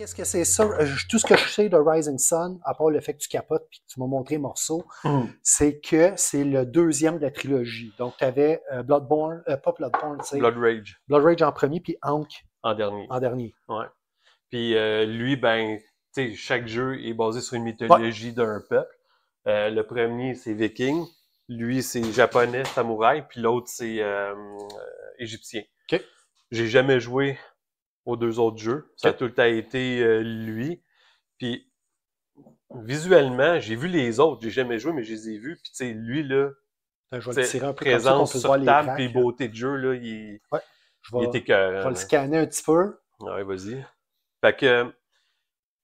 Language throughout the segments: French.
Qu'est-ce que c'est ça? Tout ce que je sais de Rising Sun, à part le fait que tu capotes et que tu m'as montré un morceau, c'est que c'est le deuxième de la trilogie. Donc, tu avais Bloodborne, pas Bloodborne, c'est Blood Rage Blood Rage en premier, puis Ankh en dernier. en dernier. Ouais. Puis lui, ben, tu sais, chaque jeu est basé sur une Ouais. mythologie d'un peuple. Le premier, c'est Viking. Lui, c'est japonais, samouraï. Puis l'autre, c'est égyptien. OK. J'ai jamais joué aux deux autres jeux. Ça a OK. tout le temps été lui. Puis visuellement, j'ai vu les autres. J'ai jamais joué, mais je les ai vus. Puis tu sais, lui, là, Je vais le tu sais, tirer un peu comme ça, qu'on présence puisse voir sur les table, tracks. puis beauté de jeu, là, Ouais. Je il vais, était je vais écœurant, le là. scanner un petit peu. Ouais, vas-y. Fait que,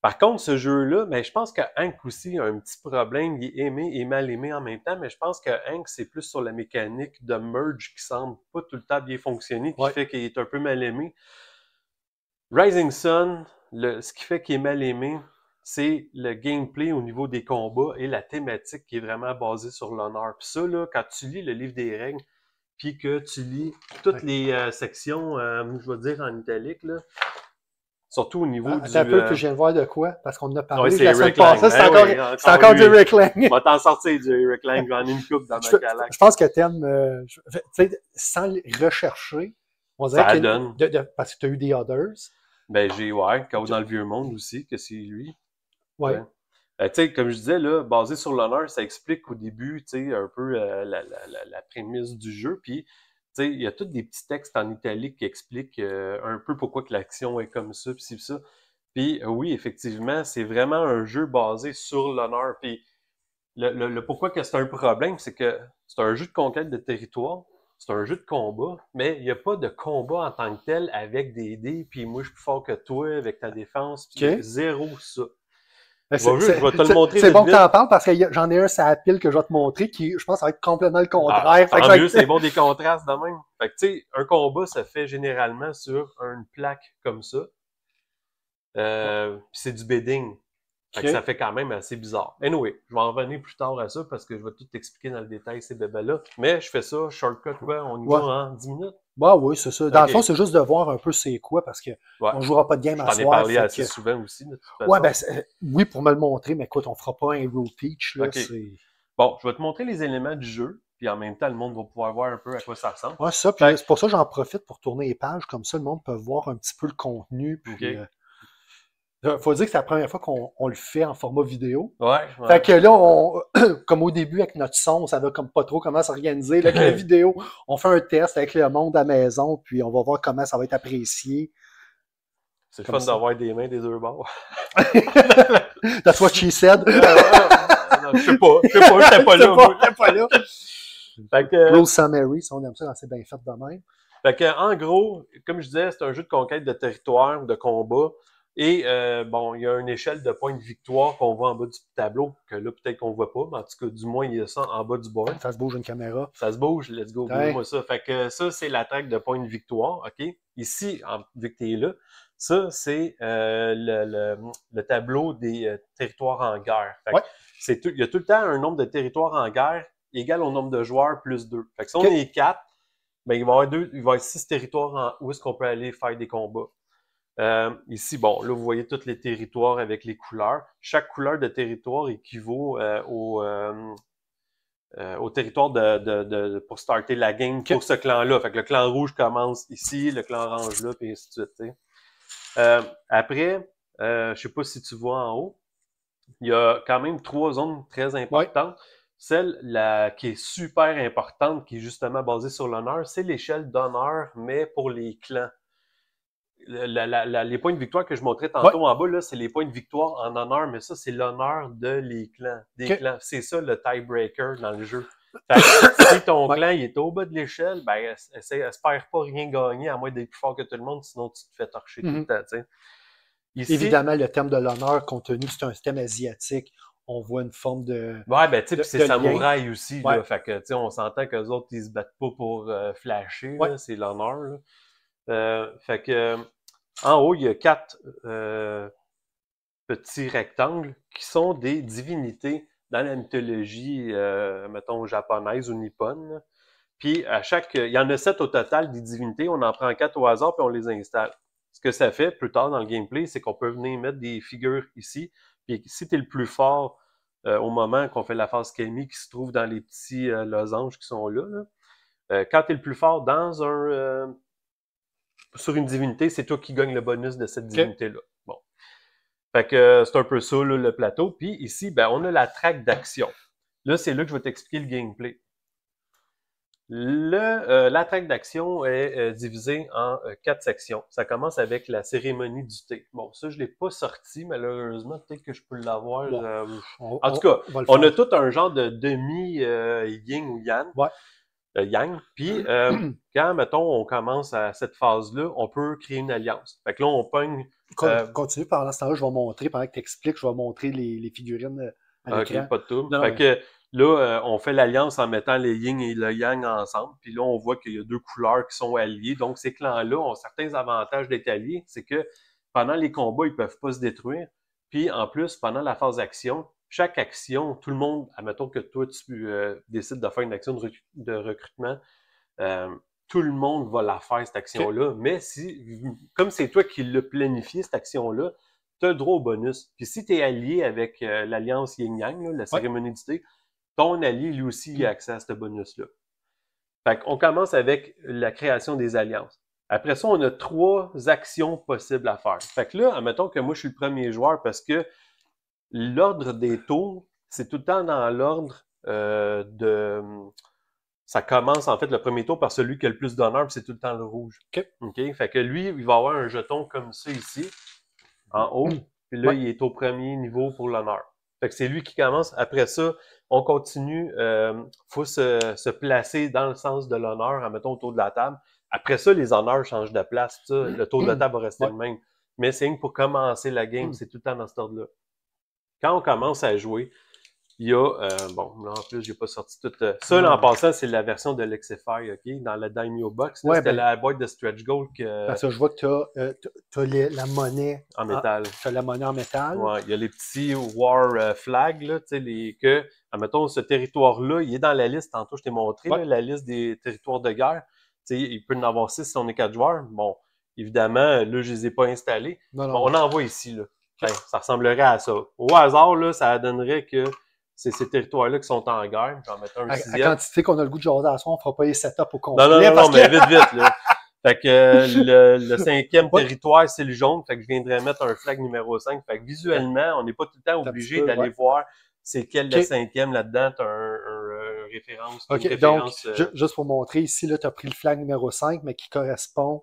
par contre, ce jeu-là, ben, je pense que Hank aussi a un petit problème. Il est aimé et mal aimé en même temps, mais je pense que Hank, c'est plus sur la mécanique de merge qui semble pas tout le temps bien fonctionner, qui Ouais. fait qu'il est un peu mal aimé. Rising Sun, ce qui fait qu'il est mal aimé, c'est le gameplay au niveau des combats et la thématique qui est vraiment basée sur l'honneur. Puis ça, là, quand tu lis le livre des règles, puis que tu lis toutes les sections, je vais dire en italique, là, surtout au niveau Attends un du... peu, puis je viens de voir de quoi, parce qu'on en a Ouais, parlé c'est la semaine Eric Lang. passée. Ben C'est encore lui. du Rick Lang. On va t'en sortir du Eric Lang, j'en ai une coupe dans ma calaque. Je pense que t'aimes, tu sais, sans le rechercher, on dirait Ça que donne. parce que tu as eu des others. Ben j'ai, ouais, Chaos dans le Vieux Monde aussi, que c'est lui. Ouais. Tu sais, comme je disais, là, basé sur l'honneur, ça explique au début, tu sais, un peu la prémisse du jeu. Puis, tu sais, il y a tous des petits textes en italique qui expliquent un peu pourquoi que l'action est comme ça, puis ci, puis ça. Puis, oui, effectivement, c'est vraiment un jeu basé sur l'honneur. Puis, le pourquoi que c'est un problème, c'est que c'est un jeu de conquête de territoire, c'est un jeu de combat, mais il n'y a pas de combat en tant que tel avec des dés, puis moi, je suis plus fort que toi avec ta défense, puis OK. zéro ça. Ben, Je vais te le montrer c'est vite, bon que vite. t'en parles parce que j'en ai un sur la pile que je vais te montrer qui, je pense, ça va être complètement le contraire. Tant mieux, c'est bon des contrastes de même. Fait que, tu sais, un combat, ça fait généralement sur une plaque comme ça. Puis c'est du bedding. Fait que ça fait quand même assez bizarre. Anyway, je vais en revenir plus tard à ça parce que je vais tout t'expliquer dans le détail ces bébés-là. Mais je fais ça, shortcut, quoi, on y va en 10 minutes. Bah oui, c'est ça. Dans le fond, c'est juste de voir un peu c'est quoi parce que on jouera pas de game à soir. Je t'en ai parlé assez souvent aussi, de toute façon. Ouais, ben oui, pour me le montrer, mais écoute, on fera pas un rule teach, là. Bon, je vais te montrer les éléments du jeu, puis en même temps, le monde va pouvoir voir un peu à quoi ça ressemble. Ouais, ça, puis c'est pour ça que j'en profite pour tourner les pages, comme ça, le monde peut voir un petit peu le contenu, puis... faut dire que c'est la première fois qu'on le fait en format vidéo. Ouais. Fait que là, comme au début, avec notre son, on savait comme pas trop comment s'organiser. Avec la vidéo, on fait un test avec le monde à la maison, puis on va voir comment ça va être apprécié. C'est le fun d'avoir des mains des deux bords. That's what she said. Je sais pas, j'étais pas là. J'étais pas là. Fait que... Rule summary, si on aime ça quand c'est bien fait de même. Fait que, en gros, comme je disais, c'est un jeu de conquête de territoire, de combat. Et bon, il y a une échelle de points de victoire qu'on voit en bas du tableau, que là, peut-être qu'on voit pas, mais en tout cas, du moins, il y a ça en bas du board. Ça se bouge une caméra. Ça se bouge, let's go, bouge-moi ça. Fait que ça, c'est la traque de points de victoire, OK? Ici, vu que t'es là, ça, c'est le tableau des territoires en guerre. Fait que il y a tout le temps un nombre de territoires en guerre égal au nombre de joueurs plus 2. Fait que si on est 4, ben, il va y avoir 6 territoires où est-ce qu'on peut aller faire des combats. Ici, bon, là, vous voyez tous les territoires avec les couleurs. Chaque couleur de territoire équivaut au territoire pour starter la game pour ce clan-là. Fait que le clan rouge commence ici, le clan orange là, puis ainsi de suite. Après, je sais pas si tu vois en haut, il y a quand même 3 zones très importantes. Celle qui est super importante, qui est justement basée sur l'honneur, c'est l'échelle d'honneur, mais pour les clans. Les points de victoire que je montrais tantôt en bas, là, c'est les points de victoire en honneur, mais ça, c'est l'honneur des clans. C'est ça le tiebreaker dans le jeu. Fait que, si ton clan il est au bas de l'échelle, ben, espère pas rien gagner à moins d'être plus fort que tout le monde, sinon tu te fais torcher tout le temps. Ici, évidemment, le thème de l'honneur, compte tenu que c'est un thème asiatique, on voit une forme de. Ouais, ben, tu sais, puis c'est samouraï aussi, là. Fait que, tu sais, on s'entend qu'eux autres, ils se battent pas pour flasher, c'est l'honneur, fait que, en haut, il y a 4 petits rectangles qui sont des divinités dans la mythologie, mettons, japonaise ou nippone. Puis, il y en a 7 au total des divinités. On en prend 4 au hasard, puis on les installe. ce que ça fait plus tard dans le gameplay, c'est qu'on peut venir mettre des figures ici. Puis si tu es le plus fort au moment qu'on fait la phase Kami qui se trouve dans les petits losanges qui sont là, quand tu es le plus fort dans sur une divinité, c'est toi qui gagne le bonus de cette divinité-là. Bon. Fait que c'est un peu ça, là, le plateau. Puis ici, ben, on a la track d'action. Là, c'est là que je vais t'expliquer le gameplay. La track d'action est divisée en 4 sections. Ça commence avec la cérémonie du thé. Bon, ça, je ne l'ai pas sorti, malheureusement. Peut-être que je peux l'avoir. Bon, en tout cas, on a tout un genre de demi-yin ou yang. Ouais. Yang. Puis, quand, mettons, on commence à cette phase-là, on peut créer une alliance. Fait que là, on pogne... Continue pendant ce temps-là, je vais montrer, pendant que tu expliques, je vais montrer les figurines à l'écran. OK, pas de tout. Fait que là, on fait l'alliance en mettant les yin et le yang ensemble. Puis là, on voit qu'il y a 2 couleurs qui sont alliées. Donc, ces clans-là ont certains avantages d'être alliés. C'est que pendant les combats, ils ne peuvent pas se détruire. Puis, en plus, pendant la phase d'action, chaque action, tout le monde, admettons que toi, tu décides de faire une action de recrutement, tout le monde va la faire, cette action-là. Okay. Mais comme c'est toi qui l'as planifié, cette action-là, tu as le droit au bonus. Puis si tu es allié avec l'Alliance Yin-Yang, la cérémonie du thé, ton allié, lui aussi, il a accès à ce bonus-là. Fait qu'on commence avec la création des alliances. Après ça, on a 3 actions possibles à faire. Fait que là, admettons que moi, je suis le premier joueur parce que l'ordre des tours, c'est tout le temps dans l'ordre ça commence, en fait, le premier tour par celui qui a le plus d'honneur, puis c'est tout le temps le rouge. OK? Fait que lui, il va avoir un jeton comme ça ici, en haut, puis là, il est au premier niveau pour l'honneur. Fait que c'est lui qui commence. Après ça, on continue. Faut se placer dans le sens de l'honneur, admettons, autour de la table. Après ça, les honneurs changent de place. Ça, le tour de table va rester le même. Mais c'est pour commencer la game, c'est tout le temps dans cet ordre-là. Quand on commence à jouer, il y a, bon, là, en plus, j'ai pas sorti tout. Ça, là, en passant, c'est la version de l'XFI, OK? Dans la Daimyo Box. Là, c'était la boîte de Stretch Gold que... Parce que je vois que tu as la monnaie... En métal. Tu as la monnaie en métal. Ouais, il y a les petits War Flags, là, tu sais, admettons, ce territoire-là, il est dans la liste. Tantôt, je t'ai montré, là, la liste des territoires de guerre. Tu sais, il peut y en avoir 6 si on est 4 joueurs. Bon, évidemment, là, je les ai pas installés. Non, bon, on en voit ici, là. Okay. Ça ressemblerait à ça. Au hasard, là, ça donnerait que c'est ces territoires-là qui sont en guerre. J'en mettais un sixième. À quantité qu'on a le goût de jaser à soi, on fera pas les setups au complet. Non, mais vite, là. Fait que le 5e territoire, c'est le jaune. Fait que je viendrais mettre un flag numéro 5. Fait que visuellement, on n'est pas tout le temps obligé d'aller voir c'est quel le 5e là-dedans. Tu as une référence. Donc, juste pour montrer, ici, là, tu as pris le flag numéro 5, mais qui correspond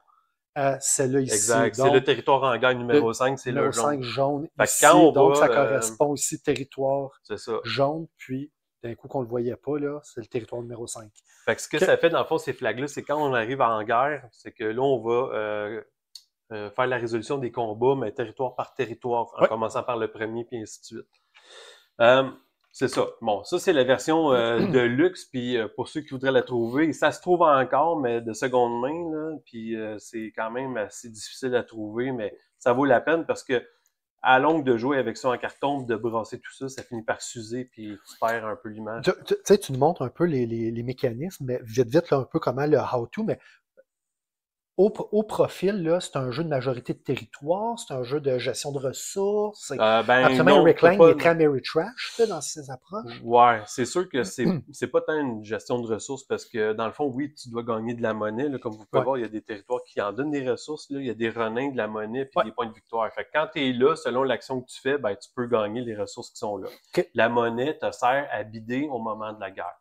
à celle-là ici. Exact. C'est le territoire en guerre numéro 5, c'est le jaune. Numéro 5 jaune ici. Quand donc, ça correspond aussi territoire jaune, puis d'un coup qu'on ne le voyait pas, là, c'est le territoire numéro 5. Fait que ce que ça fait, dans le fond, ces flags-là, c'est quand on arrive en guerre, c'est que là, on va faire la résolution des combats, mais territoire par territoire, en commençant par le premier, puis ainsi de suite. C'est ça. Bon, ça, c'est la version de luxe, puis pour ceux qui voudraient la trouver, ça se trouve encore, mais de seconde main, là, puis c'est quand même assez difficile à trouver, mais ça vaut la peine parce que à longue de jouer avec ça en carton, de brasser tout ça, ça finit par s'user, puis tu perds un peu l'image. Tu sais, tu nous montres un peu les mécanismes, mais vite, là, un peu comment le how-to, mais au profil, là, c'est un jeu de majorité de territoire, c'est un jeu de gestion de ressources. Absolument, Rick Lang est très Ameritrash dans ses approches. Ouais, c'est sûr que c'est pas tant une gestion de ressources parce que dans le fond, oui, tu dois gagner de la monnaie. Là, comme vous pouvez voir, il y a des territoires qui en donnent des ressources. Là, il y a des renins, de la monnaie puis des points de victoire. Fait que quand tu es là, selon l'action que tu fais, ben, tu peux gagner les ressources qui sont là. La monnaie te sert à bider au moment de la guerre.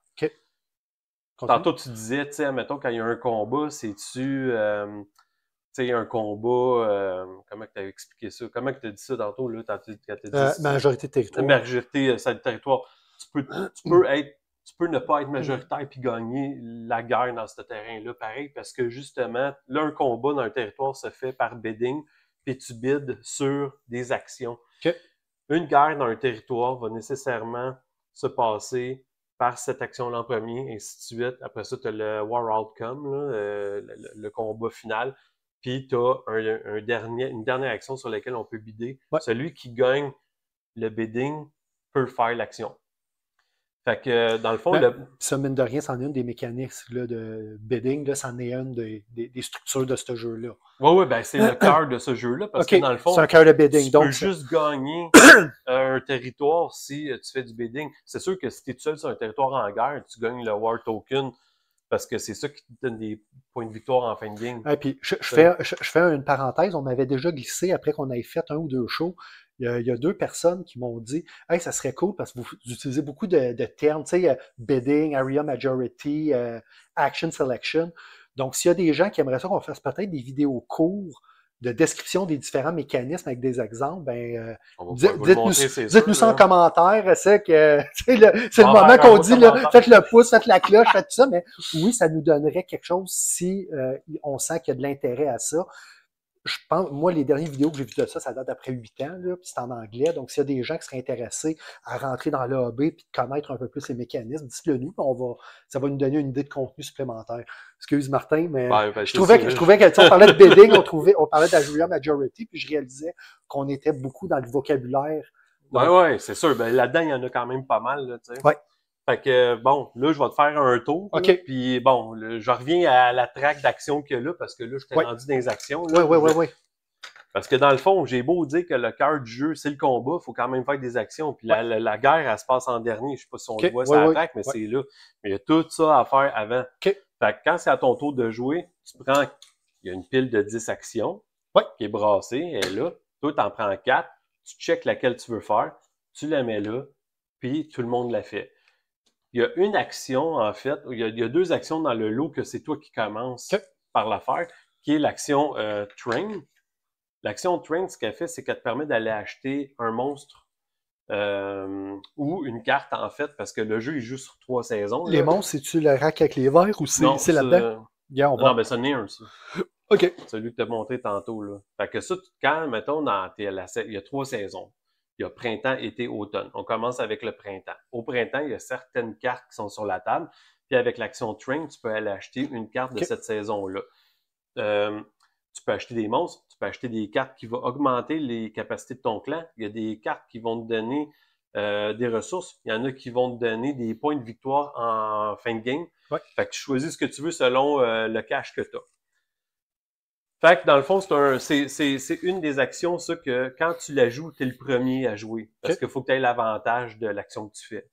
Tantôt, tu disais, tu sais, mettons, quand il y a un combat, c'est-tu, tu sais, un combat, comment tu as expliqué ça? Comment tu as dit ça tantôt, là, quand tu as dit majorité de territoire. Majorité, c'est le territoire. Tu peux ne pas être majoritaire puis gagner la guerre dans ce terrain-là, pareil, parce que justement, là, un combat dans un territoire se fait par bidding, puis tu bides sur des actions. Une guerre dans un territoire va nécessairement se passer par cette action-là en premier, et ainsi de suite. Après ça, tu as le War Outcome, là, le combat final. Puis tu as une dernière action sur laquelle on peut bidder. Celui qui gagne le bidding peut faire l'action. Fait que, dans le fond, ça, mine de rien, c'en est une des mécanismes là, de bidding, là, c'en est une des structures de ce jeu-là. Oui, ben c'est le cœur de ce jeu-là, parce que dans le fond, c'est un cœur de bidding. Tu peux juste gagner un territoire si tu fais du bidding. C'est sûr que si tu es seul sur un territoire en guerre, tu gagnes le War Token, parce que c'est ça qui te donne des points de victoire en fin de game. Et puis, je fais une parenthèse, on m'avait déjà glissé après qu'on ait fait 1 ou 2 shows. Il y a 2 personnes qui m'ont dit « Hey, ça serait cool parce que vous utilisez beaucoup de termes, tu sais, bidding, area majority, action selection. » Donc, s'il y a des gens qui aimeraient ça qu'on fasse peut-être des vidéos courts de description des différents mécanismes avec des exemples, ben dites-nous ça en commentaire. C'est que c'est le moment qu'on dit là, faites le pouce, faites la cloche, faites tout ça, mais oui, ça nous donnerait quelque chose si on sent qu'il y a de l'intérêt à ça. Je pense, moi, les dernières vidéos que j'ai vues de ça, ça date d'après 8 ans, là, puis c'est en anglais. Donc, s'il y a des gens qui seraient intéressés à rentrer dans l'AB et de connaître un peu plus les mécanismes, dites-le nous, ça va nous donner une idée de contenu supplémentaire. Excuse Martin, mais je trouvais que on parlait de bidding, on parlait d'Area Majority, puis je réalisais qu'on était beaucoup dans le vocabulaire. Oui, c'est sûr. Ben, là-dedans, il y en a quand même pas mal, là, tu sais. Ouais. Fait que, bon, là, je vais te faire un tour. OK. Puis, bon, je reviens à la track d'action qu'il y a là, parce que là, je t'ai rendu dans les actions. Oui. Parce que dans le fond, j'ai beau dire que le cœur du jeu, c'est le combat, il faut quand même faire des actions. Puis la guerre, elle se passe en dernier. Je sais pas si on le voit sur la track, mais c'est là. Mais il y a tout ça à faire avant. Fait que quand c'est à ton tour de jouer, il y a une pile de 10 actions qui est brassée, elle est là. Toi, tu en prends 4, tu checkes laquelle tu veux faire, tu la mets là, puis tout le monde la fait. Il y a une action, en fait, il y a 2 actions dans le lot que c'est toi qui commences par la faire, qui est l'action Train. L'action Train, ce qu'elle fait, c'est qu'elle te permet d'aller acheter un monstre ou une carte, en fait, parce que le jeu, il joue sur 3 saisons. Les monstres, c'est-tu le rack avec les verres ou c'est là-dedans? Non, mais ça en est un, ça. OK. Celui que tu as montré tantôt, là. Fait que ça, quand, mettons, il y a 3 saisons. Il y a printemps, été, automne. On commence avec le printemps. Au printemps, il y a certaines cartes qui sont sur la table. Puis avec l'action Train, tu peux aller acheter une carte de cette saison-là. Tu peux acheter des monstres, tu peux acheter des cartes qui vont augmenter les capacités de ton clan. Il y a des cartes qui vont te donner des ressources. Il y en a qui vont te donner des points de victoire en fin de game. Fait que tu choisis ce que tu veux selon le cash que tu as. Fait que dans le fond, c'est une des actions, ça, que quand tu la joues, tu es le premier à jouer. Parce qu'il faut que tu aies l'avantage de l'action que tu fais.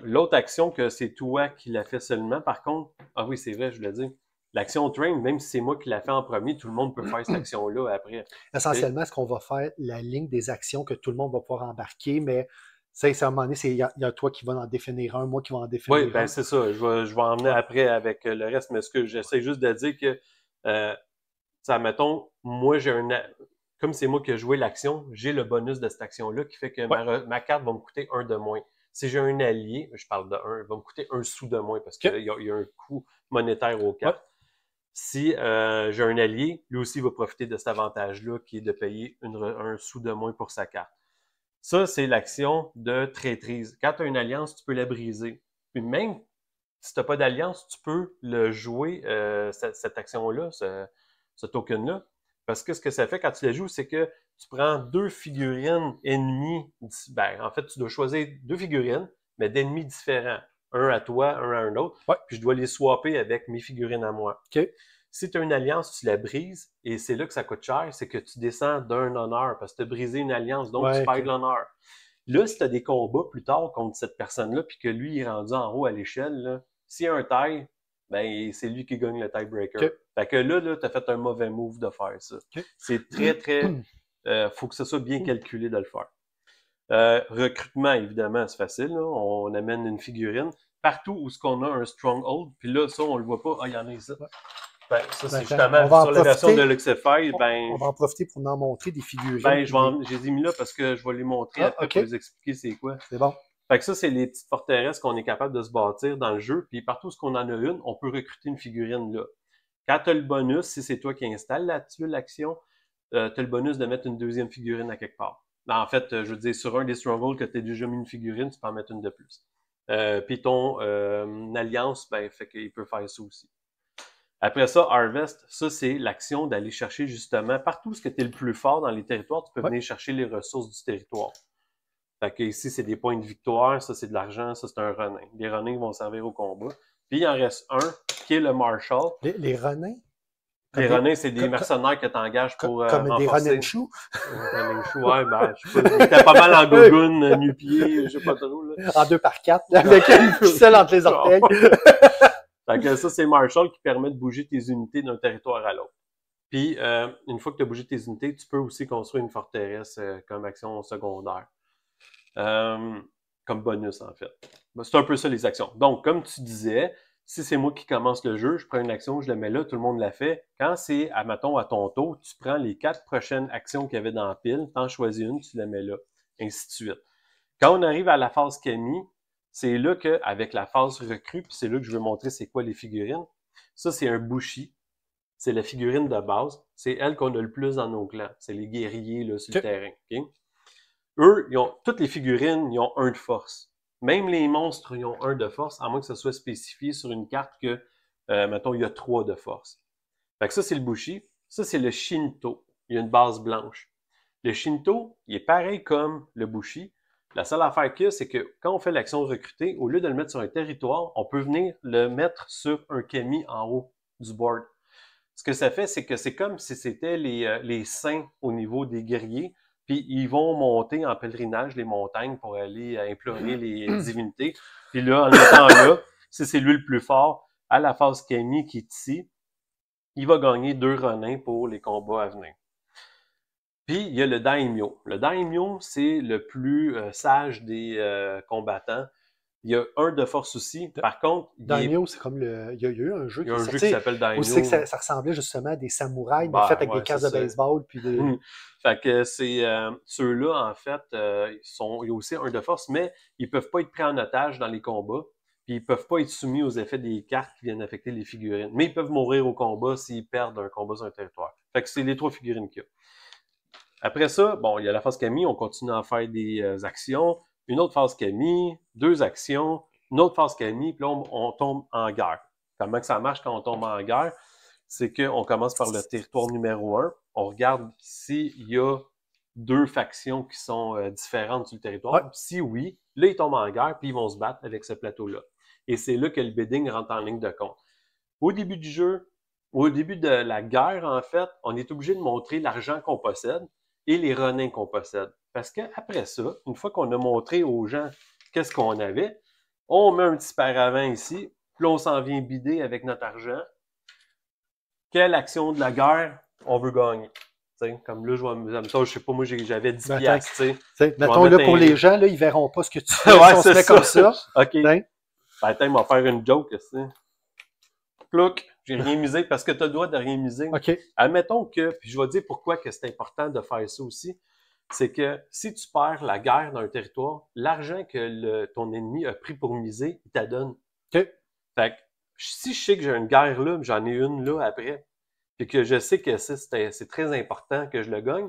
L'autre action que c'est toi qui l'as fait seulement, par contre, ah oui, c'est vrai, je voulais dire. L'action Train, même si c'est moi qui l'ai fait en premier, tout le monde peut faire cette action-là après. Essentiellement, ce qu'on va faire, la ligne des actions que tout le monde va pouvoir embarquer, mais à un moment donné, il y a toi qui vas en définir un, moi qui vais en définir un. Oui, ben c'est ça. Je vais en emmener après avec le reste, mais ce que j'essaie juste de dire que mettons, moi, comme c'est moi qui ai joué l'action, j'ai le bonus de cette action-là qui fait que ma carte va me coûter 1 de moins. Si j'ai un allié, je parle de 1, il va me coûter 1 sou de moins parce qu'il y a un coût monétaire aux cartes. Si j'ai un allié, lui aussi va profiter de cet avantage-là qui est de payer 1 sou de moins pour sa carte. Ça, c'est l'action de traîtrise. Quand tu as une alliance, tu peux la briser. Puis même si tu n'as pas d'alliance, tu peux le jouer, cette action-là, ce token-là. Parce que ce que ça fait quand tu la joues, c'est que tu prends 2 figurines ennemies. Ben, en fait, tu dois choisir 2 figurines, mais d'ennemis différents. Un à toi, un à un autre. Puis je dois les swapper avec mes figurines à moi. Si tu as une alliance, tu la brises, et c'est là que ça coûte cher, c'est que tu descends d'un honneur, parce que tu as brisé une alliance, donc tu perds de l'honneur. Là, si tu as des combats plus tard contre cette personne-là, puis que lui il est rendu en haut à l'échelle, s'il y a un tie, ben c'est lui qui gagne le tiebreaker. Fait que là tu as fait un mauvais move de faire ça. C'est très, faut que ce soit bien calculé de le faire. Recrutement, évidemment, c'est facile. On amène une figurine. Partout où on a un stronghold, puis là, ça, on le voit pas. Ah, il y en a ici. Ben, ça, c'est justement sur la version de Luxify. On va en profiter pour en montrer des figurines. Ben, j'ai les mis là parce que je vais les montrer après pour vous expliquer c'est quoi. C'est bon. Fait que ça, c'est les petites forteresses qu'on est capable de se bâtir dans le jeu. Puis partout où on en a une, on peut recruter une figurine là. Quand tu as le bonus, si c'est toi qui installes là-dessus l'action, tu as le bonus de mettre une deuxième figurine à quelque part. En fait, je veux dire, sur un des strongholds que tu as déjà mis une figurine, tu peux en mettre une de plus. Puis ton alliance, ben, fait qu'il peut faire ça aussi. Après ça, Harvest, ça, c'est l'action d'aller chercher justement partout ce que tu es le plus fort dans les territoires, tu peux venir chercher les ressources du territoire. Fait que ici, c'est des points de victoire, ça c'est de l'argent, ça c'est un renin. Les renins vont servir au combat. Puis il en reste un, qui est le Marshal. Les renins? Les renins, c'est des mercenaires que tu engages pour comme des renforcer. Ronin-Chou? Ronin-Chou, ouais, ben, je sais pas. Il était pas mal en gogoune, nu-pied, je sais pas trop, là. En 2x4, avec une ficelle entre les orteils. Fait que ça, c'est Marshal qui permet de bouger tes unités d'un territoire à l'autre. Puis, une fois que tu as bougé tes unités, tu peux aussi construire une forteresse comme action secondaire. Comme bonus, en fait. C'est un peu ça, les actions. Donc, comme tu disais, si c'est moi qui commence le jeu, je prends une action, je la mets là, tout le monde l'a fait. Quand c'est, mettons, à ton tour, tu prends les 4 prochaines actions qu'il y avait dans la pile, tu en choisis une, tu la mets là, ainsi de suite. Quand on arrive à la phase Camille, c'est là qu'avec la phase recrue, puis c'est là que je veux montrer c'est quoi les figurines. Ça, c'est un Bushi. C'est la figurine de base. C'est elle qu'on a le plus dans nos clans. C'est les guerriers là, sur le terrain. Okay? Eux, toutes les figurines, ils ont 1 de force. Même les monstres, ils ont 1 de force, à moins que ce soit spécifié sur une carte que, mettons, il y a 3 de force. Fait que ça, c'est le Bushi. Ça, c'est le Shinto. Il y a une base blanche. Le Shinto, il est pareil comme le Bushi. La seule affaire qu'il y a, c'est que quand on fait l'action recruter, au lieu de le mettre sur un territoire, on peut venir le mettre sur un kami en haut du board. Ce que ça fait, c'est que c'est comme si c'était les saints au niveau des guerriers, puis ils vont monter en pèlerinage les montagnes pour aller implorer les divinités. Puis là, en étant là, si c'est lui le plus fort, à la phase Kami qui est ici, il va gagner 2 renins pour les combats à venir. Puis, il y a le Daimyo. Le Daimyo, c'est le plus sage des combattants. Il y a 1 de force aussi. Par contre, Daimyo, c'est comme le... Il y a eu un jeu qui s'appelle Daimyo. Aussi que ça ressemblait justement à des samouraïs, mais fait avec des casques de baseball. Puis des... Fait que c'est ceux-là, en fait, il y a aussi 1 de force, mais ils peuvent pas être pris en otage dans les combats. Puis ils peuvent pas être soumis aux effets des cartes qui viennent affecter les figurines. Mais ils peuvent mourir au combat s'ils perdent un combat sur un territoire. Fait que c'est les 3 figurines qu'il y a. Après ça, bon, il y a la phase Kami, on continue à faire des actions. Une autre phase Kami, 2 actions, une autre phase Kami, puis là, on tombe en guerre. Comment que ça marche quand on tombe en guerre? C'est qu'on commence par le territoire numéro 1. On regarde s'il y a 2 factions qui sont différentes sur le territoire. Ouais. Si oui, là, ils tombent en guerre, puis ils vont se battre avec ce plateau-là. Et c'est là que le bidding rentre en ligne de compte. Au début du jeu, au début de la guerre, en fait, on est obligé de montrer l'argent qu'on possède et les renins qu'on possède. Parce qu'après ça, une fois qu'on a montré aux gens qu'est-ce qu'on avait, on met un petit paravent ici, puis là, on s'en vient bider avec notre argent. Quelle action de la guerre on veut gagner? T'sais, comme là, je sais pas, moi, j'avais 10 piastres. Mettons, là, pour les gens, là, ils verront pas ce que tu fais si on se met comme ça. OK. Ben, attends, on va faire une joke, Plouc, j'ai rien misé parce que tu as le droit de rien miser. OK. Admettons que, puis je vais dire pourquoi que c'est important de faire ça aussi, c'est que si tu perds la guerre dans un territoire, l'argent que ton ennemi a pris pour miser, il t'adonne. OK. Fait que si je sais que j'ai une guerre là, j'en ai une là après, puis que je sais que c'est très important que je le gagne,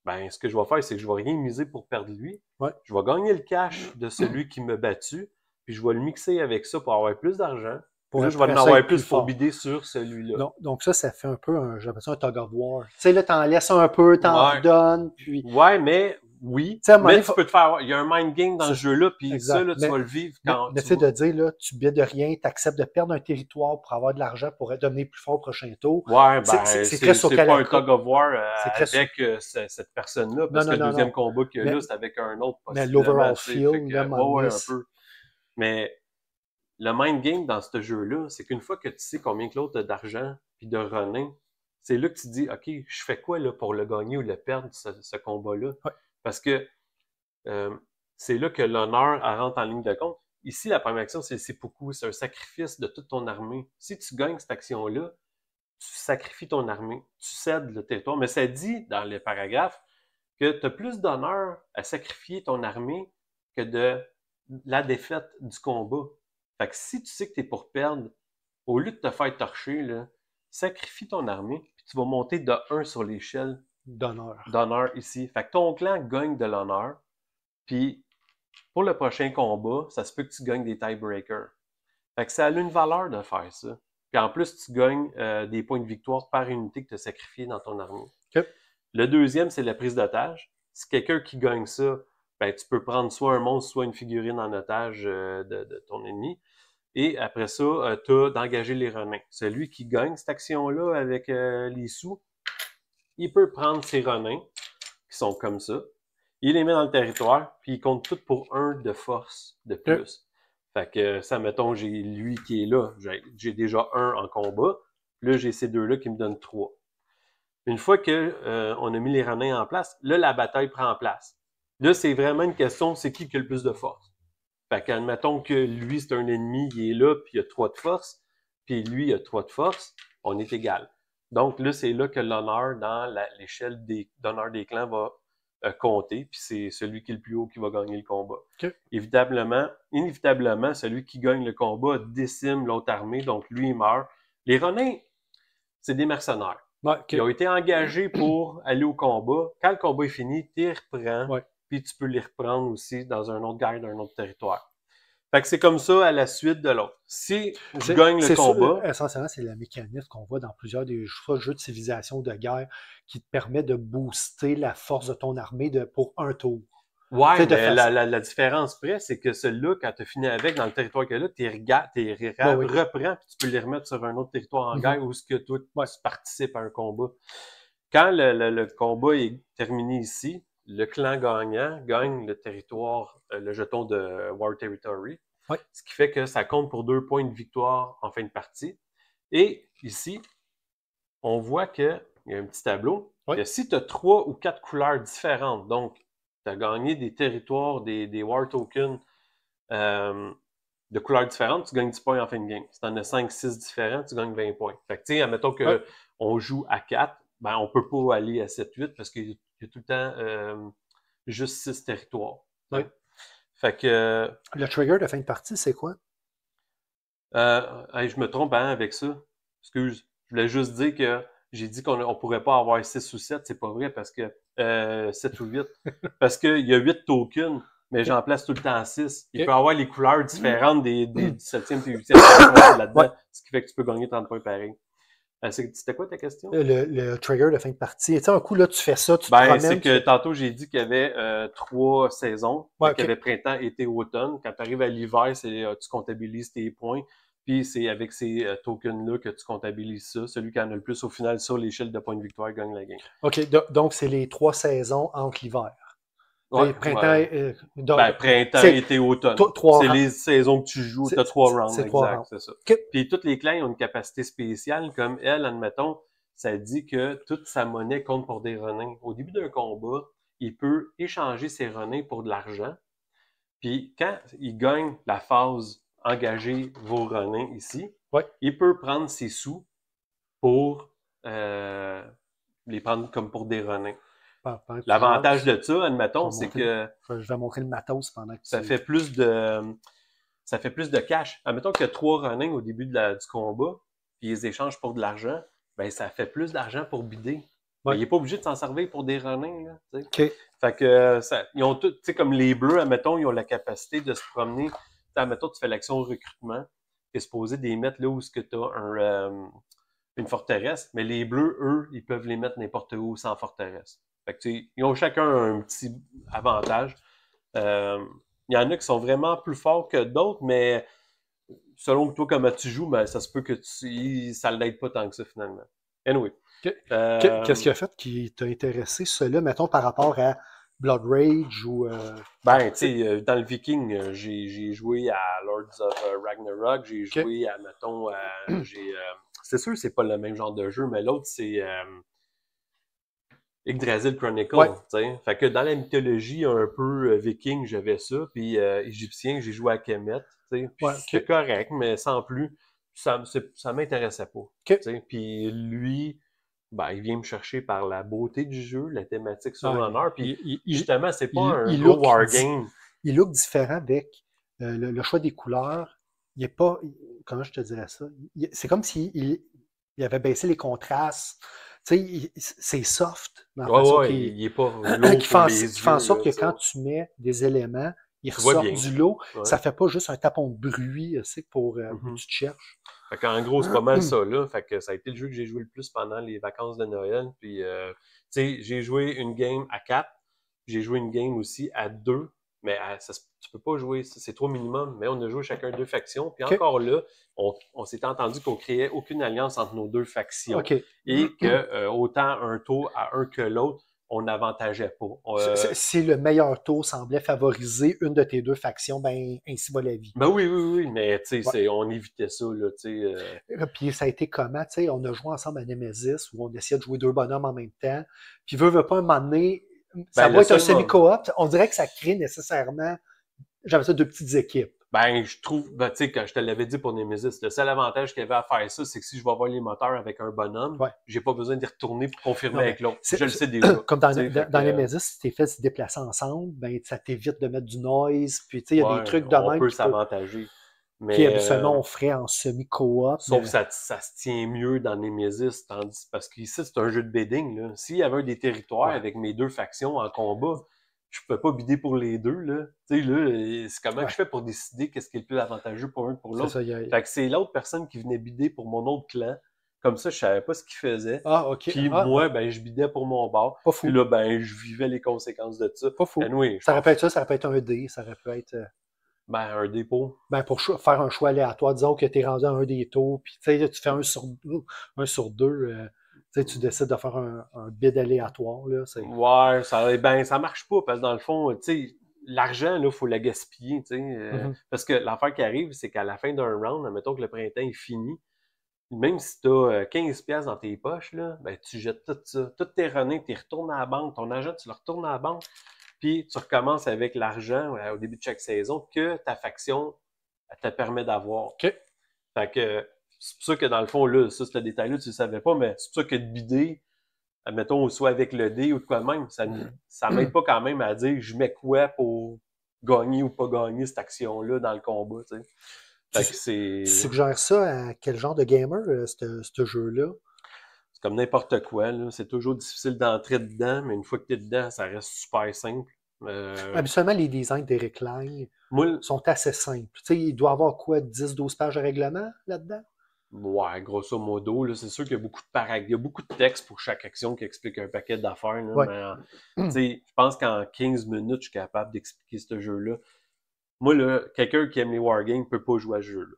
ben ce que je vais faire, c'est que je vais rien miser pour perdre lui. Ouais. Je vais gagner le cash de celui qui m'a battu, puis je vais le mixer avec ça pour avoir plus d'argent. Là, je vais en avoir plus pour bider sur celui-là. Donc ça fait un peu, j'ai l'impression, un tug of war. Tu sais, là, t'en laisses un peu, t'en redonnes, puis... Ouais, mais oui, mais tu peux te faire... Il y a un mind game dans ce jeu-là, puis ça, là, tu vas le vivre quand... Mais tu sais, de dire, là, tu bides de rien, tu acceptes de perdre un territoire pour avoir de l'argent pour devenir plus fort au prochain tour. Ouais, ben, c'est pas un tug of war avec cette personne-là, parce que le deuxième combat qu'il y a là, c'est avec un autre. Mais l'overall feel, un peu. Mais... Le mind game dans ce jeu-là, c'est qu'une fois que tu sais combien que l'autre a d'argent puis de renin, c'est là que tu dis, OK, je fais quoi là, pour le gagner ou le perdre, ce combat-là? Ouais. Parce que c'est là que l'honneur rentre en ligne de compte. Ici, la première action, c'est le seppuku, c'est un sacrifice de toute ton armée. Si tu gagnes cette action-là, tu sacrifies ton armée, tu cèdes le territoire. Mais ça dit dans les paragraphes que tu as plus d'honneur à sacrifier ton armée que de la défaite du combat. Fait que si tu sais que tu es pour perdre, au lieu de te faire torcher, là, sacrifie ton armée, puis tu vas monter de 1 sur l'échelle d'honneur ici. Fait que ton clan gagne de l'honneur, puis pour le prochain combat, ça se peut que tu gagnes des tiebreakers. Fait que ça a une valeur de faire ça. Puis en plus, tu gagnes des points de victoire par unité que tu as sacrifié dans ton armée. Okay. Le deuxième, c'est la prise d'otage. C'est quelqu'un qui gagne ça. ben, tu peux prendre soit un monstre, soit une figurine en otage de ton ennemi. Et après ça, tu as d'engager les renins. Celui qui gagne cette action-là avec les sous, il peut prendre ses renins, qui sont comme ça, il les met dans le territoire, puis il compte tout pour 1 de force de plus. Fait que ça, mettons, j'ai lui qui est là, j'ai déjà 1 en combat, là j'ai ces 2-là qui me donnent 3. Une fois que on a mis les renins en place, là la bataille prend place. Là, c'est vraiment une question, c'est qui a le plus de force. Fait qu'admettons que lui, c'est un ennemi, il est là, puis il a 3 de force, puis lui, il a 3 de force, on est égal. Donc là, c'est là que l'honneur dans l'échelle d'honneur des clans va compter, puis c'est celui qui est le plus haut qui va gagner le combat. Okay. Inévitablement, celui qui gagne le combat décime l'autre armée, donc lui, il meurt. Les renins, c'est des mercenaires. Ouais, okay. Ils ont été engagés pour aller au combat. Quand le combat est fini, tu les reprends, ouais. puis tu peux les reprendre aussi dans un autre guerre d'un autre territoire. Fait que c'est comme ça à la suite de l'autre. Si je gagne le combat... Essentiellement, c'est la mécanique qu'on voit dans plusieurs des jeux de civilisation, de guerre, qui te permet de booster la force de ton armée pour un tour. Ouais, mais la différence près, c'est que celui-là, quand tu as fini avec, dans le territoire que là, tu reprends, puis tu peux les remettre sur un autre territoire en guerre où ce que toi, tu participes à un combat. Quand le combat est terminé ici, le clan gagnant gagne le territoire, le jeton de War Territory, ce qui fait que ça compte pour 2 points de victoire en fin de partie. Et ici, on voit qu'il y a un petit tableau. Que si tu as 3 ou 4 couleurs différentes, donc tu as gagné des territoires, des War Tokens de couleurs différentes, tu gagnes 10 points en fin de game. Si tu en as 5-6 différents, tu gagnes 20 points. Fait que tu sais, admettons qu'on joue à 4, ben on peut pas aller à 7-8 parce qu'il y a tout le temps juste 6 territoires. Fait que... Le trigger de fin de partie, c'est quoi? Je me trompe avec ça. Excuse. Je voulais juste dire que j'ai dit qu'on pourrait pas avoir 6 ou 7. C'est pas vrai parce que 7 ou 8. Parce qu'il y a 8 tokens, mais j'en place tout le temps 6. Il peut y avoir les couleurs différentes des 7e et 8e là-dedans, ce qui fait que tu peux gagner 30 points pareil. C'était quoi ta question? Le trigger de fin de partie. Tu sais, un coup, là, tu fais ça, tu te promènes. C'est que tantôt, j'ai dit qu'il y avait 3 saisons. Il y avait printemps, été, automne. Quand tu arrives à l'hiver, tu comptabilises tes points. Puis c'est avec ces tokens-là que tu comptabilises ça. Celui qui en a le plus au final sur l'échelle de points de victoire gagne la game. OK, donc c'est les 3 saisons entre l'hiver. Ouais, printemps, été, automne. C'est les saisons que tu joues, tu as 3 rounds. Exact, c'est ça. Puis tous les clans ont une capacité spéciale, comme elle, admettons, ça dit que toute sa monnaie compte pour des renins. Au début d'un combat, il peut échanger ses renins pour de l'argent. Puis quand il gagne la phase engager vos renins ici, il peut prendre ses sous pour les prendre comme pour des renins. L'avantage de ça, admettons, c'est que... Je vais montrer le matos pendant que ça fait plus de cash. Admettons qu'il y a 3 renins au début du combat, puis ils échangent pour de l'argent, ben ça fait plus d'argent pour bider. Ben, il n'est pas obligé de s'en servir pour des renins, là. Fait que ils ont tout, tu sais, comme les bleus, admettons, ils ont la capacité de se promener. Admettons, tu fais l'action recrutement, tu es supposé les mettre là où tu as une forteresse, mais les bleus, eux, ils peuvent les mettre n'importe où sans forteresse. Fait que, ils ont chacun un petit avantage. Il y en a qui sont vraiment plus forts que d'autres, mais selon toi, comment tu joues, ben, ça se peut que ça ne l'aide pas tant que ça, finalement. Anyway. Qu'est-ce qui a fait qui t'a intéressé, cela, mettons, par rapport à Blood Rage ou... Ben, tu sais, dans le Viking, j'ai joué à Lords of Ragnarok, j'ai joué à, mettons, c'est sûr que c'est pas le même genre de jeu, mais l'autre, c'est... Yggdrasil Chronicle, t'sais. Fait que dans la mythologie un peu viking, j'avais ça, puis égyptien, j'ai joué à Kemet, c'était correct, mais sans plus, ça m'intéressait pas. Puis lui, ben, il vient me chercher par la beauté du jeu, la thématique sur l'honneur, puis justement, c'est pas un gros wargame. Il look différent avec le choix des couleurs. Il est pas, comment je te dirais ça? C'est comme s'il avait baissé les contrastes. Tu sais, c'est soft. Il est pas lourd qui fait en sorte que quand tu mets des éléments, ils ressortent du lot. Ça fait pas juste un tapon de bruit pour que tu te cherches. Fait qu'en gros, c'est pas mal ça, là. Fait que ça a été le jeu que j'ai joué le plus pendant les vacances de Noël. Puis, tu sais, j'ai joué une game à 4. j'ai joué une game aussi à 2, mais tu peux pas jouer, c'est 3 minimum, mais on a joué chacun 2 factions. Puis encore là, on s'était entendu qu'on créait aucune alliance entre nos 2 factions et que autant un tour à un que l'autre, on n'avantageait pas. Si le meilleur tour semblait favoriser une de tes 2 factions, ben ainsi va la vie. Ben oui, mais tu sais, on évitait ça, là, tu sais. Puis ça a été comment, tu sais, on a joué ensemble à Nemesis, où on essayait de jouer 2 bonhommes en même temps, puis veut pas un moment donné, ça va être un semi-coop, on dirait que ça crée nécessairement, j'avais ça 2 petites équipes. Ben, je trouve, tu sais, quand je te l'avais dit pour Nemesis, le seul avantage qu'il y avait à faire ça, c'est que si je vais avoir les moteurs avec un bonhomme, j'ai pas besoin d'y retourner pour confirmer avec l'autre. Je le sais déjà. Comme dans Nemesis, si t'es fait se déplacer ensemble, ben ça t'évite de mettre du noise, puis tu sais, il y a des trucs de même. On peut s'avantager. Qui habituellement on ferait en semi-coop. Sauf que ça se tient mieux dans Nemesis, parce qu'ici, c'est un jeu de bidding, là. S'il y avait des territoires avec mes 2 factions en combat, je peux pas bider pour les 2, là. Tu sais, là, c'est comment je fais pour décider qu'est-ce qui est le plus avantageux pour un pour l'autre. Fait que c'est l'autre personne qui venait bider pour mon autre clan. Comme ça, je savais pas ce qu'il faisait. Puis moi, ben, je bidais pour mon bord. Pas fou. Puis là, ben, je vivais les conséquences de ça. Pas fou. Anyway, ça aurait pu être ça, ça aurait pu être un dé, ça aurait pu être... Ben, un dépôt. Ben, pour faire un choix aléatoire, disons que tu es rendu à un des tours, puis tu fais un sur 2, tu décides de faire un bid aléatoire. Là, ouais, ça marche pas, parce que dans le fond, tu sais, l'argent, là, il faut la gaspiller, tu sais. Parce que l'affaire qui arrive, c'est qu'à la fin d'un round, admettons que le printemps est fini, même si tu as 15$ dans tes poches, là, ben, tu jettes tout ça. Toutes tes runnings, tu retournes à la banque. Ton argent, tu le retournes à la banque. Puis tu recommences avec l'argent au début de chaque saison que ta faction te permet d'avoir. Fait que c'est pour ça que dans le fond, là, ça, ce détail-là, tu le savais pas, mais c'est pour ça que de bider, admettons, soit avec le dé ou de quoi de même, ça m'aide pas quand même à dire je mets quoi pour gagner ou pas gagner cette action-là dans le combat, tu sais. Fait que tu suggères ça à quel genre de gamer, ce jeu-là? C'est comme n'importe quoi, là. C'est toujours difficile d'entrer dedans, mais une fois que tu es dedans, ça reste super simple. Habituellement, les designs d'Eric Lang sont assez simples. Tu sais, il doit y avoir quoi, 10-12 pages de règlement là-dedans? Ouais, grosso modo, là, c'est sûr qu'il y a beaucoup il y a beaucoup de texte pour chaque action qui explique un paquet d'affaires. Mais je pense qu'en 15 minutes, je suis capable d'expliquer ce jeu-là. Moi, là, quelqu'un qui aime les wargames ne peut pas jouer à ce jeu-là.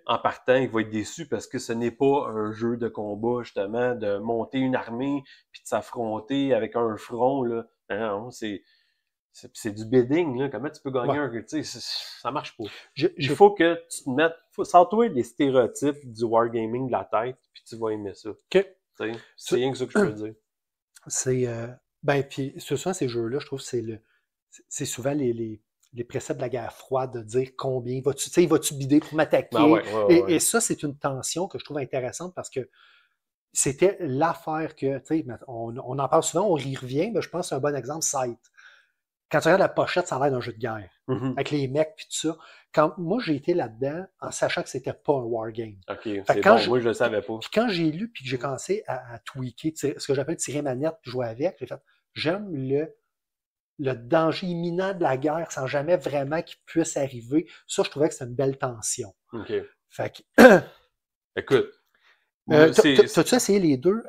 En partant, il va être déçu parce que ce n'est pas un jeu de combat, justement, de monter une armée puis de s'affronter avec un front, là. Non, c'est du bidding, là. Comment tu peux gagner un... Tu sais, ça marche pas. Il faut que tu te mettes... Sors-toi les stéréotypes du wargaming de la tête, puis tu vas aimer ça. C'est rien que ça que je peux dire. C'est... ben, puis souvent, ces jeux-là, je trouve que c'est souvent les préceptes de la guerre froide, de dire combien vas-tu bider pour m'attaquer. Et ça, c'est une tension que je trouve intéressante parce que c'était l'affaire que, tu sais, on en parle souvent, on y revient, mais je pense que c'est un bon exemple, Scythe. Quand tu regardes la pochette, ça a l'air d'un jeu de guerre, avec les mecs puis tout ça. Quand moi, j'ai été là-dedans en sachant que c'était pas un wargame. OK, c'est bon, moi, je le savais pas. Puis quand j'ai lu puis que j'ai commencé à tweaker, ce que j'appelle tirer manette puis jouer avec, j'ai fait, j'aime le danger imminent de la guerre sans jamais vraiment qu'il puisse arriver. Ça, je trouvais que c'était une belle tension. OK. Fait que... Écoute. T'as-tu essayé les 2?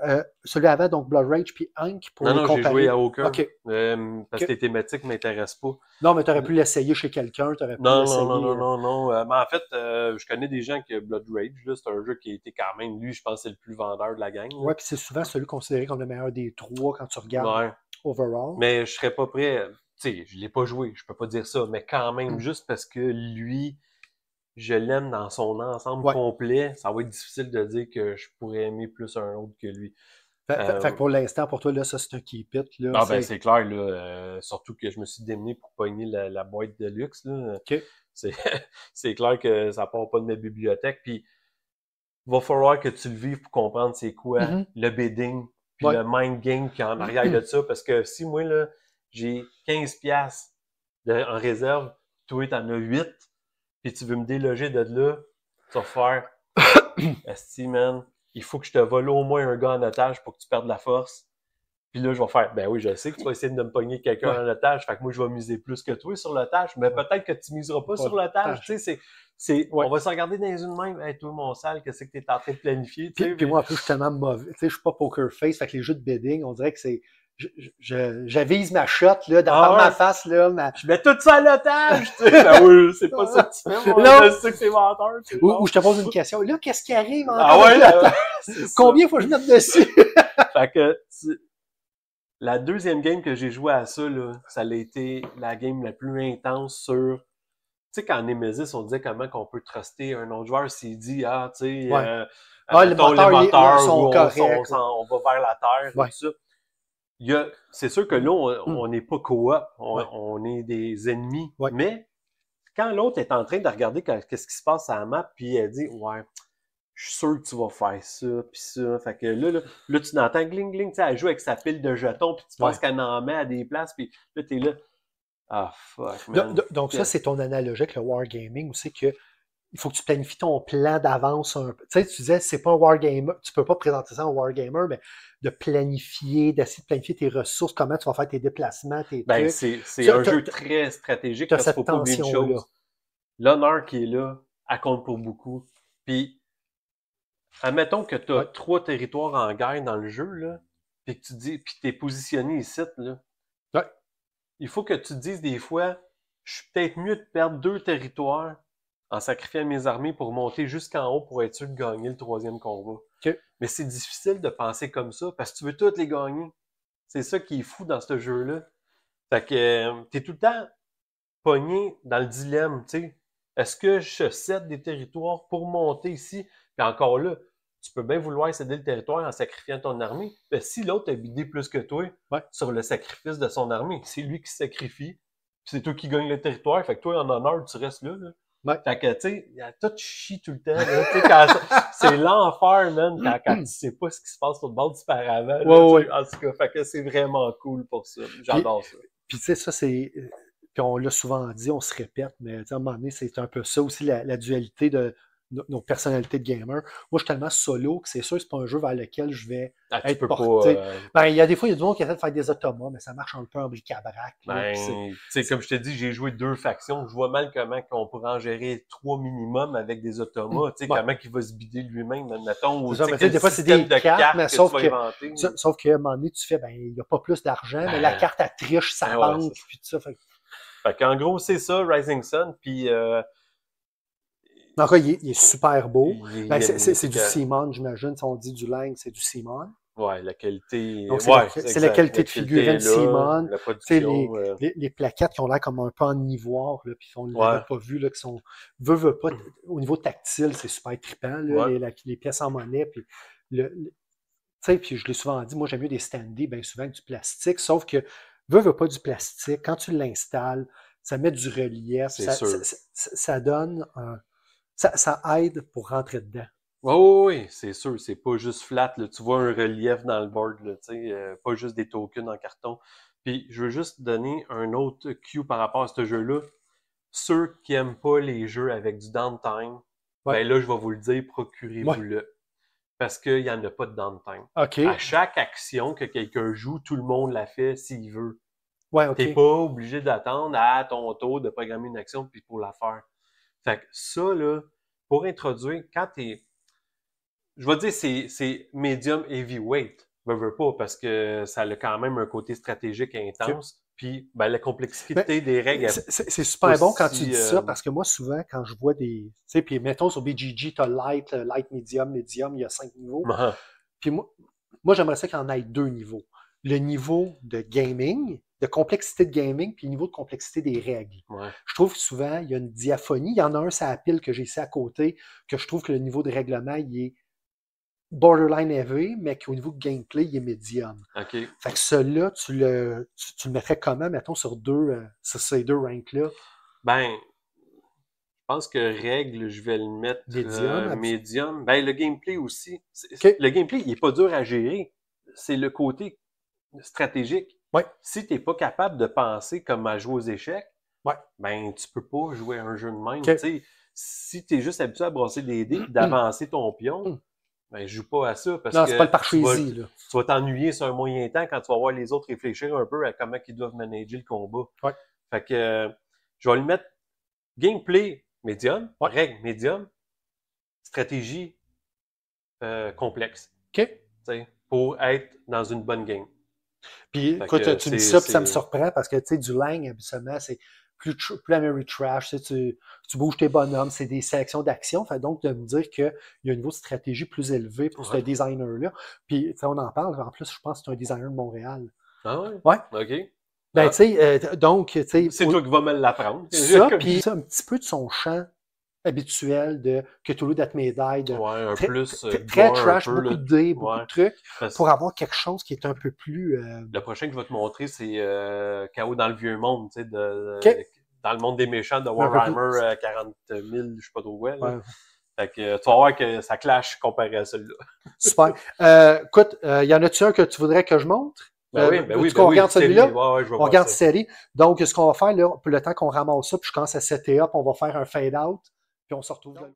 Celui avant, donc Blood Rage puis Hank pour Non, j'ai joué à aucun. Okay. Parce que les thématiques ne m'intéressent pas. Non, mais tu aurais pu l'essayer chez quelqu'un. Non. Mais en fait, je connais des gens qui ont Blood Rage. C'est un jeu qui a été quand même, lui, je pense, c'est le plus vendeur de la gang. Ouais, puis c'est souvent celui considéré comme le meilleur des 3 quand tu regardes overall. Mais je serais pas prêt. Tu sais, je l'ai pas joué, je peux pas dire ça, mais quand même, juste parce que lui, je l'aime dans son ensemble complet, ça va être difficile de dire que je pourrais aimer plus un autre que lui. Fait que pour l'instant, pour toi, là, ça, c'est un keep it. Là, ben, c'est clair, là. Surtout que je me suis démené pour pogner la boîte de luxe, là. C'est clair que ça part pas de ma bibliothèque. Puis, il va falloir que tu le vives pour comprendre c'est quoi le bidding, puis le mind game qui est en arrière de ça. Parce que si moi, là, j'ai 15$ en réserve, toi, t'en as 8, puis tu veux me déloger de là, tu vas faire esti, man, il faut que je te vole au moins un gars en otage pour que tu perdes la force. Puis là, je vais faire, ben oui, je sais que tu vas essayer de me pogner quelqu'un en otage, fait que moi, je vais miser plus que toi sur l'otage, mais peut-être que tu miseras pas sur l'otage. Tu sais, on va se regarder dans une même, hey, toi, mon sale, qu'est-ce que tu es en train de planifier? Puis moi, en plus, je suis tellement mauvais. Tu sais, je suis pas poker face, fait que les jeux de bidding, on dirait que c'est j'avise ma shot, là, par ma face, là. Je mets tout ça à l'otage, tu sais. Ben oui, c'est pas ça que tu fais, moi. Non. Je sais que c'est menteur. Ou je te pose une question. Là, qu'est-ce qui arrive encore? Ah ouais, combien faut que je mette dessus? Fait que, la deuxième game que j'ai joué à ça, là, ça a été la game la plus intense sur... Tu sais, quand Nemesis, on disait comment qu'on peut truster un autre joueur s'il dit, ah, tu sais, les moteurs sont corrects. On va vers la terre, tout ça. C'est sûr que là, on n'est pas coop, on est des ennemis, mais quand l'autre est en train de regarder qu'est-ce qui se passe à la map, puis elle dit, ouais, je suis sûr que tu vas faire ça, puis ça. Fait que là tu entends gling, gling, tu sais, elle joue avec sa pile de jetons, puis tu penses qu'elle en met à des places, puis là, t'es là. Ah, fuck, man. Donc ça, c'est ton analogie avec le wargaming, où c'est que il faut que tu planifies ton plan d'avance un peu. Tu sais, tu disais, c'est pas un wargamer, tu peux pas présenter ça en wargamer, mais de planifier, d'essayer de planifier tes ressources, comment tu vas faire tes déplacements, tes trucs. C'est un jeu très stratégique, parce qu'il faut pas oublier une chose. L'honneur qui est là, elle compte pour beaucoup. Puis, admettons que tu as 3 territoires en guerre dans le jeu, là, puis que tu dis, puis t'es positionné ici, là. Il faut que tu te dises des fois, je suis peut-être mieux de perdre 2 territoires en sacrifiant mes armées pour monter jusqu'en haut pour être sûr de gagner le 3e combat. Mais c'est difficile de penser comme ça parce que tu veux toutes les gagner. C'est ça qui est fou dans ce jeu-là. Fait que t'es tout le temps pogné dans le dilemme, tu sais. Est-ce que je cède des territoires pour monter ici? Puis encore là, tu peux bien vouloir céder le territoire en sacrifiant ton armée. Mais si l'autre a bidé plus que toi sur le sacrifice de son armée, c'est lui qui se sacrifie, puis c'est toi qui gagne le territoire, fait que toi, en honneur, tu restes là. Fait que, tu sais, il y a tout chie tout le temps. C'est l'enfer, man, quand tu sais pas ce qui se passe sur le bord du paravent. En tout cas, fait que c'est vraiment cool pour ça. J'adore ça. Puis tu sais, ça, c'est... Puis on l'a souvent dit, on se répète, mais à un moment donné, c'est un peu ça aussi, la dualité de nos personnalités de gamer. Moi, je suis tellement solo que c'est sûr que c'est pas un jeu vers lequel je vais être porté. Ben, il y a des fois, il y a du monde qui essaie de faire des automas, mais ça marche un peu en bric-à-brac. Tu sais, comme je te dis, j'ai joué 2 factions. Je vois mal comment on pourrait en gérer 3 minimum avec des automas. Tu sais, comment il va se bider lui-même, admettons. Des fois, c'est des cartes, mais sauf qu'à un moment donné, tu fais, ben, il n'y a pas plus d'argent, mais la carte, elle triche sa banque, puis tout ça. Fait qu'en gros, c'est ça, Rising Sun, puis... Donc, il est super beau. C'est du Simon, j'imagine. Si on dit du Lang, c'est du Simon. Ouais, la qualité. Donc, c'est la qualité de figurine Simon. Les plaquettes qui ont l'air comme un peu en ivoire, là, puis on ne l'avait pas vu, là, qui sont. Veut pas. Au niveau tactile, c'est super trippant, là, les pièces en monnaie. Puis puis je l'ai souvent dit, moi j'aime mieux des standees, bien souvent que du plastique, sauf que veut pas du plastique. Quand tu l'installes, ça met du relief. Ça donne un. Ça aide pour rentrer dedans. Oui, c'est sûr. C'est pas juste flat. Là. Tu vois un relief dans le board, là, pas juste des tokens en carton. Puis, je veux juste donner un autre cue par rapport à ce jeu-là. Ceux qui aiment pas les jeux avec du downtime, ben là, je vais vous le dire, procurez-vous-le. Parce qu'il n'y en a pas de downtime. À chaque action que quelqu'un joue, tout le monde la fait s'il veut. T'es pas obligé d'attendre à ton tour de programmer une action puis pour la faire. Fait que ça, là, pour introduire, quand t'es... Je vais dire c'est medium heavyweight. Je veux pas, parce que ça a quand même un côté stratégique intense. Puis, ben, la complexité des règles... C'est super bon quand tu dis ça, parce que moi, souvent, quand je vois des... Tu sais, puis mettons, sur BGG, t'as light, medium, il y a 5 niveaux. Puis moi j'aimerais ça qu'il y en ait 2 niveaux. Le niveau de gaming, de complexité de gaming, puis le niveau de complexité des règles. Je trouve que souvent, il y a une diaphonie. Il y en a un, c'est la pile que j'ai ici à côté, que je trouve que le niveau de règlement, il est borderline heavy, mais qu'au niveau de gameplay, il est médium. Fait que celui-là, tu le mettrais comment, mettons, sur ces 2 ranks-là? Ben, je pense que règle, je vais le mettre médium. Ben, le gameplay aussi. Le gameplay, il est pas dur à gérer. C'est le côté stratégique. Si tu n'es pas capable de penser comme à jouer aux échecs, ben tu peux pas jouer à un jeu de même. Si tu es juste habitué à brasser des dés et d'avancer ton pion, ben joue pas à ça. Parce que c'est pas le parchésie. Tu vas t'ennuyer sur un moyen temps quand tu vas voir les autres réfléchir un peu à comment ils doivent manager le combat. Fait que je vais le mettre gameplay médium, règle médium, stratégie complexe. Pour être dans une bonne game. Puis, écoute, tu me dis ça, puis ça me surprend parce que, tu sais, du Lang, habituellement, c'est plus la Mary Trash, tu bouges tes bonhommes, c'est des sélections d'actions. Fait donc, de me dire qu'il y a un niveau de stratégie plus élevé pour ce designer-là. Puis, on en parle. En plus, je pense que c'est un designer de Montréal. Ah ouais? Ouais. OK. Ben, tu sais, donc, tu sais. C'est toi qui vas me l'apprendre. Ça, puis un petit peu de son champ habituel de Cthulhu Death May Die, de un très, plus très trash, beaucoup de dés, beaucoup de trucs, pour avoir quelque chose qui est un peu plus... Le prochain que je vais te montrer, c'est Chaos dans le Vieux Monde, tu sais, dans le monde des méchants de Warhammer 40 000, je sais pas trop quoi. Ouais. Fait que tu vas voir que ça clash comparé à celui-là. Super. Écoute, y en a-tu un que tu voudrais que je montre? On regarde celui-là? Ouais, on regarde série. Donc, ce qu'on va faire, là, pour le temps qu'on ramasse ça, puis je commence à setter up, on va faire un fade-out, puis on se retrouve là.